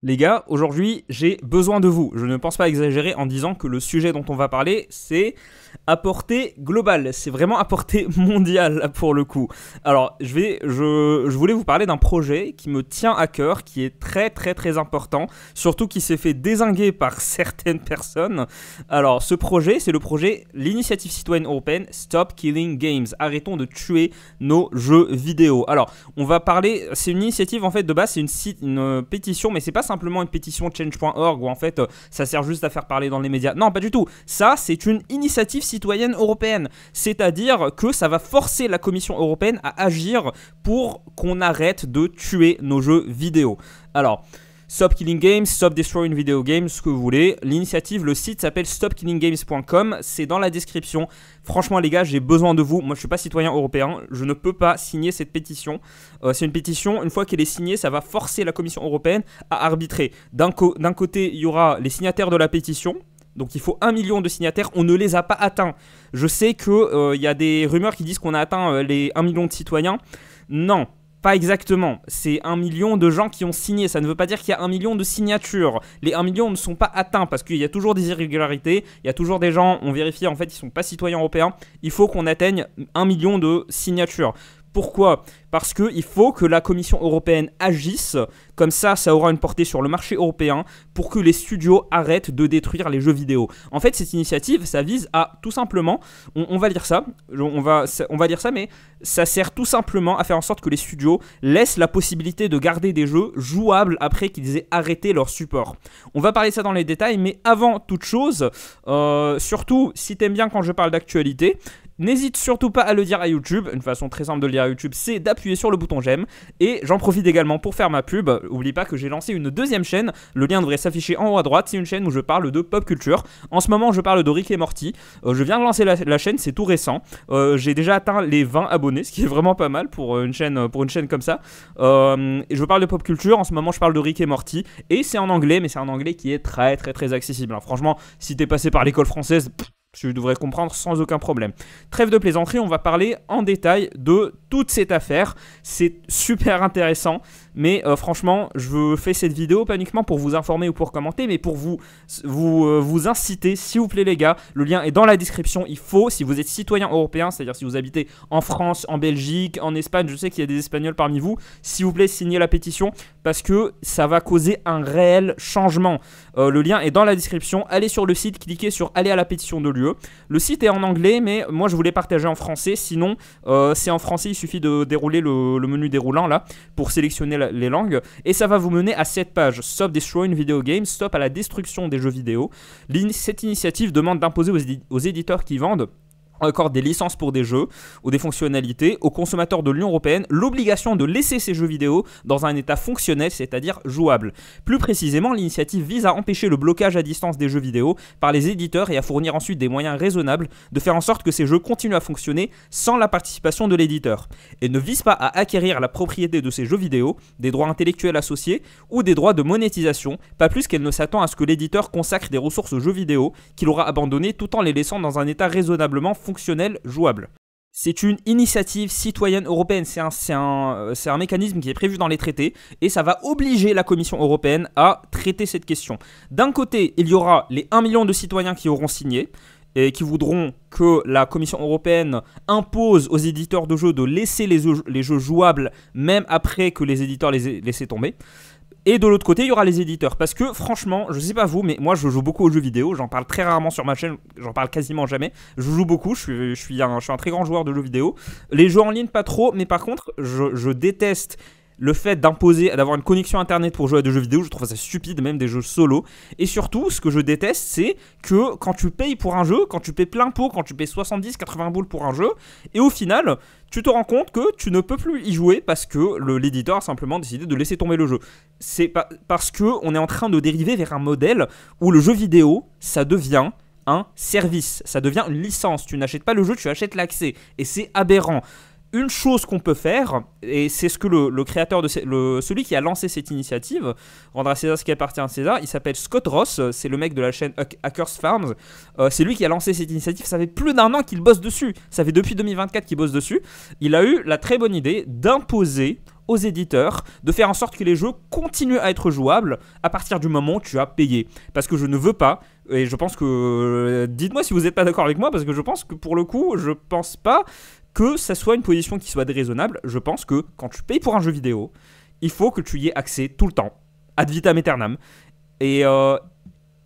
Les gars, aujourd'hui, j'ai besoin de vous. Je ne pense pas exagérer en disant que le sujet dont on va parler, c'est à portée globale. C'est vraiment à portée mondiale pour le coup. Alors, je voulais vous parler d'un projet qui me tient à cœur, qui est très important, surtout qui s'est fait dézinguer par certaines personnes. Alors, ce projet, c'est le projet, l'initiative citoyenne européenne Stop Killing Games. Arrêtons de tuer nos jeux vidéo. Alors, on va parler, c'est une initiative en fait de base, c'est une pétition, mais c'est pas simplement une pétition change.org où en fait ça sert juste à faire parler dans les médias. Non, pas du tout. Ça, c'est une initiative citoyenne européenne. C'est-à-dire que ça va forcer la Commission européenne à agir pour qu'on arrête de tuer nos jeux vidéo. Alors, Stop Killing Games, Stop Destroying Video Games, ce que vous voulez. L'initiative, le site s'appelle stopkillinggames.com. C'est dans la description. Franchement, les gars, j'ai besoin de vous. Moi, je ne suis pas citoyen européen. Je ne peux pas signer cette pétition. C'est une pétition. Une fois qu'elle est signée, ça va forcer la Commission européenne à arbitrer. D'un côté, il y aura les signataires de la pétition. Donc il faut 1 million de signataires, on ne les a pas atteints. Je sais qu'il y a des rumeurs qui disent qu'on a atteint les 1 million de citoyens. Non, pas exactement. C'est 1 million de gens qui ont signé. Ça ne veut pas dire qu'il y a 1 million de signatures. Les 1 million ne sont pas atteints parce qu'il y a toujours des irrégularités. Il y a toujours des gens, on vérifie en fait, ils ne sont pas citoyens européens. Il faut qu'on atteigne 1 million de signatures. Pourquoi ? Parce qu'il faut que la Commission européenne agisse, comme ça aura une portée sur le marché européen pour que les studios arrêtent de détruire les jeux vidéo. En fait, cette initiative, ça vise à tout simplement, on va lire ça, on va lire ça, mais ça sert tout simplement à faire en sorte que les studios laissent la possibilité de garder des jeux jouables après qu'ils aient arrêté leur support. On va parler de ça dans les détails, mais avant toute chose, surtout si t'aimes bien quand je parle d'actualité, n'hésite surtout pas à le dire à YouTube. Une façon très simple de le dire à YouTube, c'est d'appuyer sur le bouton j'aime. Et j'en profite également pour faire ma pub. N'oublie pas que j'ai lancé une deuxième chaîne. Le lien devrait s'afficher en haut à droite. C'est une chaîne où je parle de pop culture. En ce moment, je parle de Rick et Morty. Je viens de lancer la chaîne, c'est tout récent. J'ai déjà atteint les 20 abonnés, ce qui est vraiment pas mal pour une chaîne comme ça. Et je parle de pop culture. En ce moment, je parle de Rick et Morty. Et c'est en anglais, mais c'est un anglais qui est très accessible. Alors, franchement, si t'es passé par l'école française, tu devrais comprendre sans aucun problème. Trêve de plaisanterie, on va parler en détail de toute cette affaire. C'est super intéressant, mais franchement, je fais cette vidéo pas uniquement pour vous informer ou pour commenter, mais pour vous inciter, s'il vous plaît les gars. Le lien est dans la description. Il faut, si vous êtes citoyen européen, c'est-à-dire si vous habitez en France, en Belgique, en Espagne, je sais qu'il y a des Espagnols parmi vous, s'il vous plaît, signez la pétition parce que ça va causer un réel changement. Le lien est dans la description. Allez sur le site, cliquez sur aller à la pétition de l'UE. Le site est en anglais, mais moi je voulais partager en français. Sinon, c'est en français, il suffit de dérouler le menu déroulant là pour sélectionner les langues. Et ça va vous mener à cette page. Stop Destroying Video Games, stop à la destruction des jeux vidéo. Cette initiative demande d'imposer aux éditeurs qui vendent encore des licences pour des jeux ou des fonctionnalités aux consommateurs de l'Union européenne l'obligation de laisser ces jeux vidéo dans un état fonctionnel, c'est-à-dire jouable. Plus précisément, l'initiative vise à empêcher le blocage à distance des jeux vidéo par les éditeurs et à fournir ensuite des moyens raisonnables de faire en sorte que ces jeux continuent à fonctionner sans la participation de l'éditeur. Et ne vise pas à acquérir la propriété de ces jeux vidéo, des droits intellectuels associés ou des droits de monétisation, pas plus qu'elle ne s'attend à ce que l'éditeur consacre des ressources aux jeux vidéo qu'il aura abandonnés tout en les laissant dans un état raisonnablement fonctionnel, jouable. C'est une initiative citoyenne européenne, c'est un mécanisme qui est prévu dans les traités et ça va obliger la Commission européenne à traiter cette question. D'un côté, il y aura les 1 million de citoyens qui auront signé et qui voudront que la Commission européenne impose aux éditeurs de jeux de laisser les jeux jouables même après que les éditeurs les aient laissés tomber. Et de l'autre côté, il y aura les éditeurs. Parce que franchement, je sais pas vous, mais moi je joue beaucoup aux jeux vidéo. J'en parle très rarement sur ma chaîne, j'en parle quasiment jamais. Je joue beaucoup, je suis un très grand joueur de jeux vidéo. Les jeux en ligne, pas trop, mais par contre, je déteste le fait d'imposer, d'avoir une connexion internet pour jouer à des jeux vidéo. Je trouve ça stupide, même des jeux solo. Et surtout, ce que je déteste, c'est que quand tu payes pour un jeu, quand tu payes plein pot, quand tu payes 70-80 boules pour un jeu, et au final, tu te rends compte que tu ne peux plus y jouer parce que l'éditeur a simplement décidé de laisser tomber le jeu. C'est parce qu'on est en train de dériver vers un modèle où le jeu vidéo, ça devient un service, ça devient une licence. Tu n'achètes pas le jeu, tu achètes l'accès. Et c'est aberrant. Une chose qu'on peut faire, et c'est ce que le créateur de celui qui a lancé cette initiative, rendre à César ce qui appartient à César, il s'appelle Scott Ross, c'est le mec de la chaîne Hackers Farms, c'est lui qui a lancé cette initiative, ça fait plus d'1 an qu'il bosse dessus, ça fait depuis 2024 qu'il bosse dessus. Il a eu la très bonne idée d'imposer aux éditeurs de faire en sorte que les jeux continuent à être jouables à partir du moment où tu as payé. Parce que je ne veux pas, et je pense que... dites-moi si vous n'êtes pas d'accord avec moi, parce que je pense que pour le coup, je pense pas que ça soit une position qui soit déraisonnable. Je pense que quand tu payes pour un jeu vidéo, il faut que tu y aies accès tout le temps, ad vitam aeternam. Et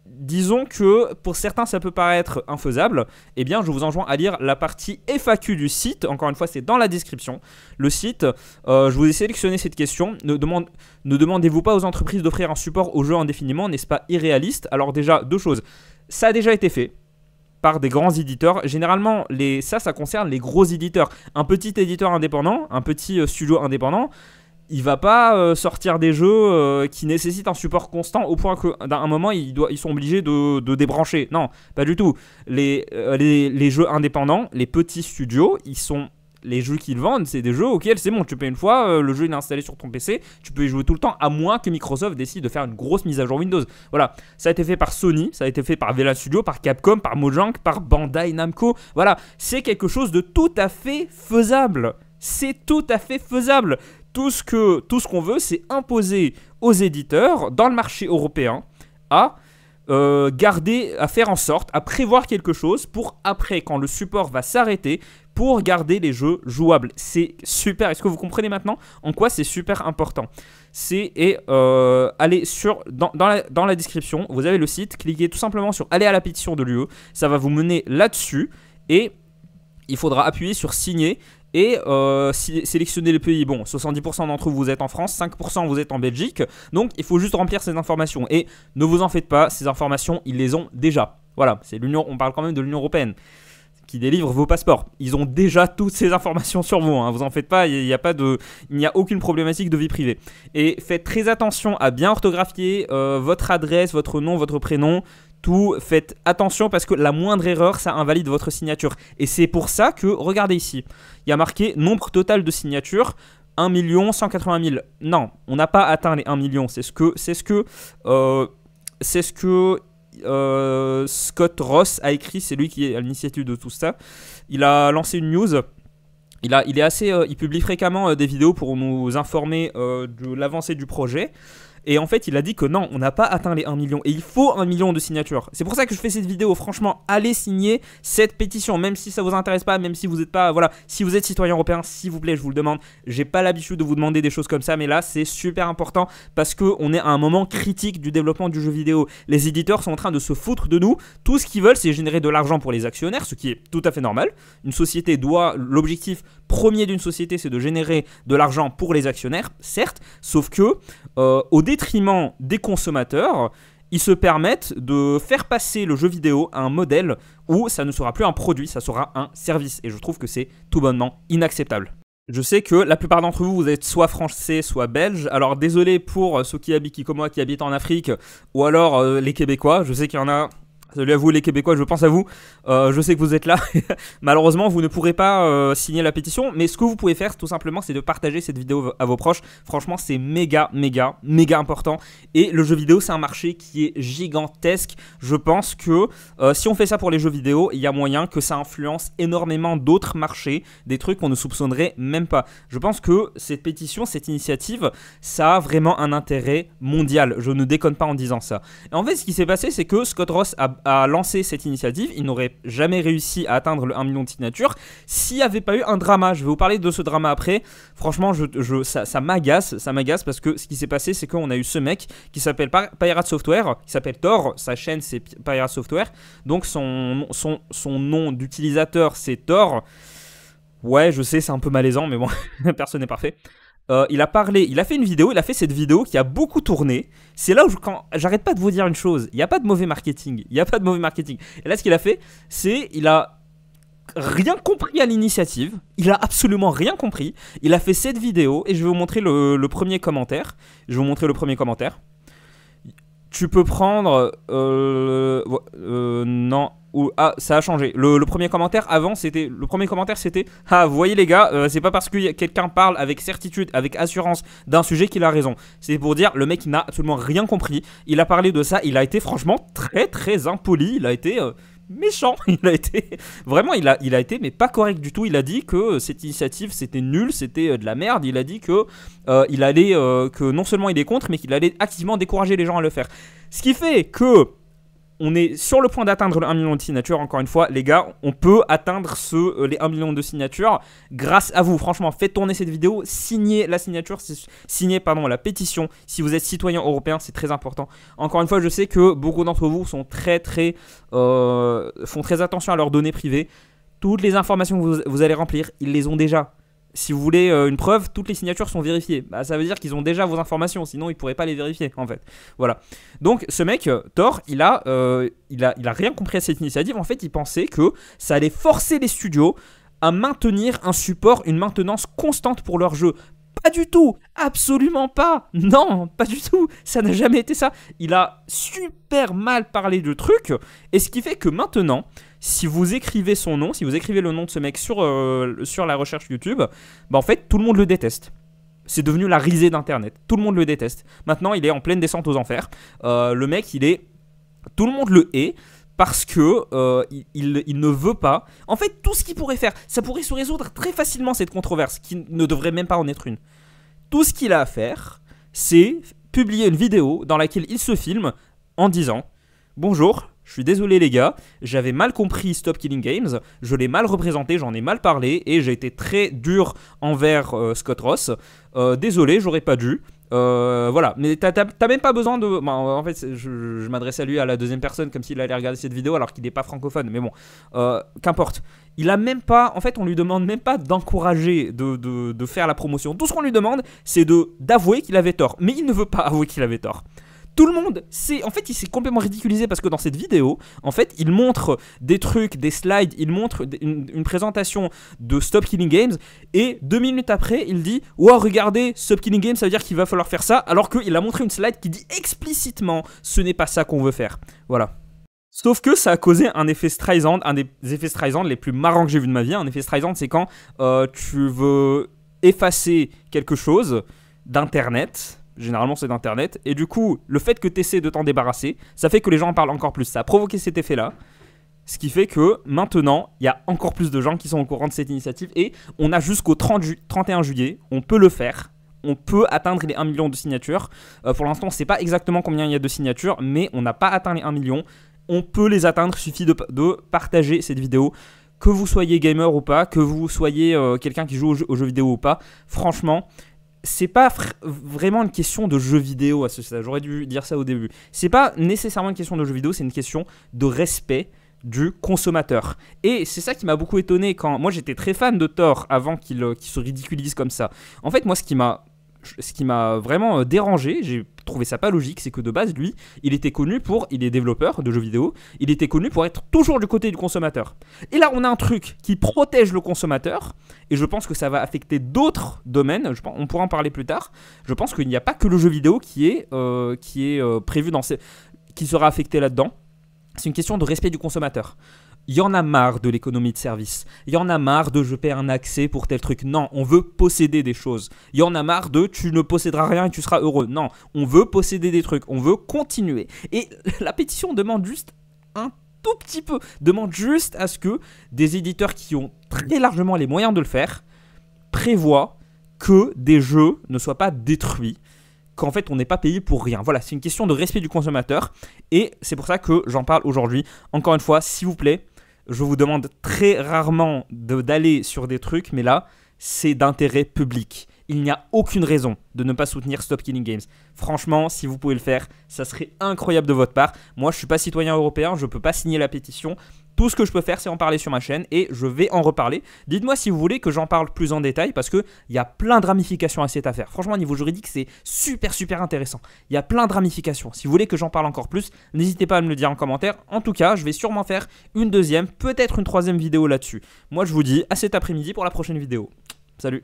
disons que pour certains ça peut paraître infaisable, eh bien je vous enjoins à lire la partie FAQ du site, encore une fois c'est dans la description. Le site, je vous ai sélectionné cette question, ne demandez-vous pas aux entreprises d'offrir un support aux jeux indéfiniment, n'est-ce pas irréaliste? Alors déjà, deux choses, ça a déjà été fait par des grands éditeurs. Généralement, ça concerne les gros éditeurs. Un petit éditeur indépendant, un petit studio indépendant, il va pas sortir des jeux qui nécessitent un support constant au point qu'à un moment ils sont obligés de débrancher. Non, pas du tout. Les jeux indépendants, les petits studios, les jeux qu'ils vendent, c'est des jeux auxquels c'est bon, tu payes une fois, le jeu il est installé sur ton PC, tu peux y jouer tout le temps, à moins que Microsoft décide de faire une grosse mise à jour Windows. Voilà, ça a été fait par Sony, ça a été fait par Vela Studio, par Capcom, par Mojang, par Bandai Namco. Voilà, c'est quelque chose de tout à fait faisable. C'est tout à fait faisable. Tout ce qu'on veut, c'est imposer aux éditeurs dans le marché européen à faire en sorte, à prévoir quelque chose pour après, quand le support va s'arrêter, pour garder les jeux jouables. C'est super. Est-ce que vous comprenez maintenant en quoi c'est super important? Allez dans la description, vous avez le site, cliquez tout simplement sur aller à la pétition de l'UE, ça va vous mener là-dessus et il faudra appuyer sur signer. Et sélectionner les pays. Bon, 70% d'entre vous êtes en France, 5% vous êtes en Belgique. Donc il faut juste remplir ces informations. Et ne vous en faites pas, ces informations, ils les ont déjà. Voilà, c'est l'Union, on parle quand même de l'Union Européenne qui délivre vos passeports. Ils ont déjà toutes ces informations sur vous, hein. Vous en faites pas, il n'y a aucune problématique de vie privée. Et faites très attention à bien orthographier votre adresse, votre nom, votre prénom. Tout, faites attention parce que la moindre erreur, ça invalide votre signature. Et c'est pour ça que, regardez ici, il y a marqué nombre total de signatures, 1 180 000. Non, on n'a pas atteint les 1 million. C'est ce que Scott Ross a écrit, c'est lui qui est à l'initiative de tout ça. Il a lancé une news. Il publie fréquemment des vidéos pour nous informer de l'avancée du projet. Et en fait, il a dit que non, on n'a pas atteint les 1 million. Et il faut 1 million de signatures. C'est pour ça que je fais cette vidéo. Franchement, allez signer cette pétition. Même si ça vous intéresse pas, même si vous n'êtes pas... Voilà, si vous êtes citoyen européen, s'il vous plaît, je vous le demande. J'ai pas l'habitude de vous demander des choses comme ça. Mais là, c'est super important parce qu'on est à un moment critique du développement du jeu vidéo. Les éditeurs sont en train de se foutre de nous. Tout ce qu'ils veulent, c'est générer de l'argent pour les actionnaires, ce qui est tout à fait normal. Une société doit... L'objectif premier d'une société, c'est de générer de l'argent pour les actionnaires, certes. Sauf que, au détriment des consommateurs, ils se permettent de faire passer le jeu vidéo à un modèle où ça ne sera plus un produit, ça sera un service. Et je trouve que c'est tout bonnement inacceptable. Je sais que la plupart d'entre vous, vous êtes soit français, soit belge. Alors désolé pour ceux qui habitent comme moi, qui habitent en Afrique, ou alors les Québécois. Je sais qu'il y en a... Salut à vous les Québécois, je pense à vous. Je sais que vous êtes là. Malheureusement, vous ne pourrez pas signer la pétition. Mais ce que vous pouvez faire, tout simplement, c'est de partager cette vidéo à vos proches. Franchement, c'est méga important. Et le jeu vidéo, c'est un marché qui est gigantesque. Je pense que si on fait ça pour les jeux vidéo, il y a moyen que ça influence énormément d'autres marchés. Des trucs qu'on ne soupçonnerait même pas. Je pense que cette pétition, cette initiative, ça a vraiment un intérêt mondial. Je ne déconne pas en disant ça. Et en fait, ce qui s'est passé, c'est que Scott Ross a lancé cette initiative. Il n'aurait jamais réussi à atteindre le 1 million de signatures s'il n'y avait pas eu un drama. Je vais vous parler de ce drama après. Franchement, ça m'agace parce que ce qui s'est passé, c'est qu'on a eu ce mec qui s'appelle Pirate Software, qui s'appelle Thor. Sa chaîne, c'est Pirate Software. Donc, son nom d'utilisateur, c'est Thor. Ouais, je sais, c'est un peu malaisant, mais bon, personne n'est parfait. Il a fait une vidéo, il a fait cette vidéo qui a beaucoup tourné. C'est là où j'arrête pas de vous dire une chose, il n'y a pas de mauvais marketing, Et là, ce qu'il a fait, c'est il a rien compris à l'initiative, il a absolument rien compris. Il a fait cette vidéo et je vais vous montrer le premier commentaire. Tu peux prendre non. Ah, ça a changé. Le premier commentaire avant, c'était... Ah, vous voyez les gars, c'est pas parce que quelqu'un parle avec certitude, avec assurance d'un sujet qu'il a raison. C'est pour dire, le mec, il n'a absolument rien compris. Il a parlé de ça, il a été franchement très impoli. Il a été... méchant. Il a été vraiment, il a été mais pas correct du tout. Il a dit que cette initiative c'était nul, c'était de la merde. Il a dit que il allait que non seulement il est contre, mais qu'il allait activement décourager les gens à le faire. Ce qui fait que on est sur le point d'atteindre le 1 million de signatures. Encore une fois, les gars, on peut atteindre les 1 million de signatures grâce à vous. Franchement, faites tourner cette vidéo, signez la signature, signez la pétition. Si vous êtes citoyen européen, c'est très important. Encore une fois, je sais que beaucoup d'entre vous sont font très attention à leurs données privées. Toutes les informations que vous allez remplir, ils les ont déjà. Si vous voulez une preuve, toutes les signatures sont vérifiées. Bah, ça veut dire qu'ils ont déjà vos informations, sinon ils pourraient pas les vérifier en fait. Voilà. Donc ce mec, Thor, il a rien compris à cette initiative. En fait, il pensait que ça allait forcer les studios à maintenir un support, une maintenance constante pour leur jeu. Pas du tout, absolument pas. Non, pas du tout. Ça n'a jamais été ça. Il a super mal parlé de trucs, et ce qui fait que maintenant, si vous écrivez son nom, si vous écrivez le nom de ce mec sur la recherche YouTube, bah en fait, tout le monde le déteste. C'est devenu la risée d'Internet. Tout le monde le déteste. Maintenant, il est en pleine descente aux enfers. Le mec, tout le monde le hait. Parce que il ne veut pas. En fait, tout ce qu'il pourrait faire, ça pourrait se résoudre très facilement, cette controverse, qui ne devrait même pas en être une. Tout ce qu'il a à faire, c'est publier une vidéo dans laquelle il se filme en disant « Bonjour, je suis désolé les gars, j'avais mal compris Stop Killing Games, je l'ai mal représenté, j'en ai mal parlé et j'ai été très dur envers Scott Ross. Désolé, j'aurais pas dû. » Voilà, mais t'as même pas besoin de... Bon, en fait, je m'adresse à lui à la deuxième personne comme s'il allait regarder cette vidéo alors qu'il n'est pas francophone, mais bon, qu'importe. Il a même pas... En fait, on lui demande même pas d'encourager, de faire la promotion. Tout ce qu'on lui demande, c'est d'avouer qu'il avait tort. Mais il ne veut pas avouer qu'il avait tort. Tout le monde sait, en fait il s'est complètement ridiculisé parce que dans cette vidéo, en fait il montre des trucs, des slides, il montre une présentation de Stop Killing Games et 2 minutes après il dit « Wow regardez, Stop Killing Games ça veut dire qu'il va falloir faire ça » alors qu'il a montré une slide qui dit explicitement « Ce n'est pas ça qu'on veut faire ». Voilà. Sauf que ça a causé un effet Streisand, un des effets Streisand les plus marrants que j'ai vu de ma vie. Un effet Streisand c'est quand tu veux effacer quelque chose d'internet. Généralement c'est d'internet, et du coup le fait que tu essaies de t'en débarrasser, ça fait que les gens en parlent encore plus, ça a provoqué cet effet là, ce qui fait que maintenant il y a encore plus de gens qui sont au courant de cette initiative, et on a jusqu'au 31 juillet, on peut le faire, on peut atteindre les 1 million de signatures. Pour l'instant on ne sait pas exactement combien il y a de signatures, mais on n'a pas atteint les 1 million, on peut les atteindre, il suffit de partager cette vidéo. Que vous soyez gamer ou pas, que vous soyez quelqu'un qui joue aux jeux vidéo ou pas, franchement... C'est pas vraiment une question de jeux vidéo à ce stade, j'aurais dû dire ça au début. C'est pas nécessairement une question de jeux vidéo, c'est une question de respect du consommateur. Et c'est ça qui m'a beaucoup étonné quand... Moi j'étais très fan de Thor avant qu'il se ridiculise comme ça. En fait moi ce qui m'a vraiment dérangé, j'ai trouvé ça pas logique, c'est que de base lui, il est développeur de jeux vidéo, il était connu pour être toujours du côté du consommateur. Et là on a un truc qui protège le consommateur, et je pense que ça va affecter d'autres domaines, on pourra en parler plus tard. Je pense qu'il n'y a pas que le jeu vidéo qui est prévu qui sera affecté là-dedans. C'est une question de respect du consommateur. Il y en a marre de l'économie de service. Il y en a marre de je paie un accès pour tel truc. Non, on veut posséder des choses. Il y en a marre de tu ne posséderas rien et tu seras heureux. Non, on veut posséder des trucs. On veut continuer. Et la pétition demande juste un tout petit peu. Demande juste à ce que des éditeurs qui ont très largement les moyens de le faire prévoient que des jeux ne soient pas détruits. Qu'en fait on n'est pas payé pour rien. Voilà, c'est une question de respect du consommateur. Et c'est pour ça que j'en parle aujourd'hui. Encore une fois, s'il vous plaît, je vous demande très rarement d'aller sur des trucs, mais là, c'est d'intérêt public. Il n'y a aucune raison de ne pas soutenir Stop Killing Games. Franchement, si vous pouvez le faire, ça serait incroyable de votre part. Moi, je ne suis pas citoyen européen, je ne peux pas signer la pétition. Tout ce que je peux faire, c'est en parler sur ma chaîne et je vais en reparler. Dites-moi si vous voulez que j'en parle plus en détail parce qu'il y a plein de ramifications à cette affaire. Franchement, au niveau juridique, c'est super intéressant. Il y a plein de ramifications. Si vous voulez que j'en parle encore plus, n'hésitez pas à me le dire en commentaire. En tout cas, je vais sûrement faire une deuxième, peut-être une troisième vidéo là-dessus. Moi, je vous dis à cet après-midi pour la prochaine vidéo. Salut!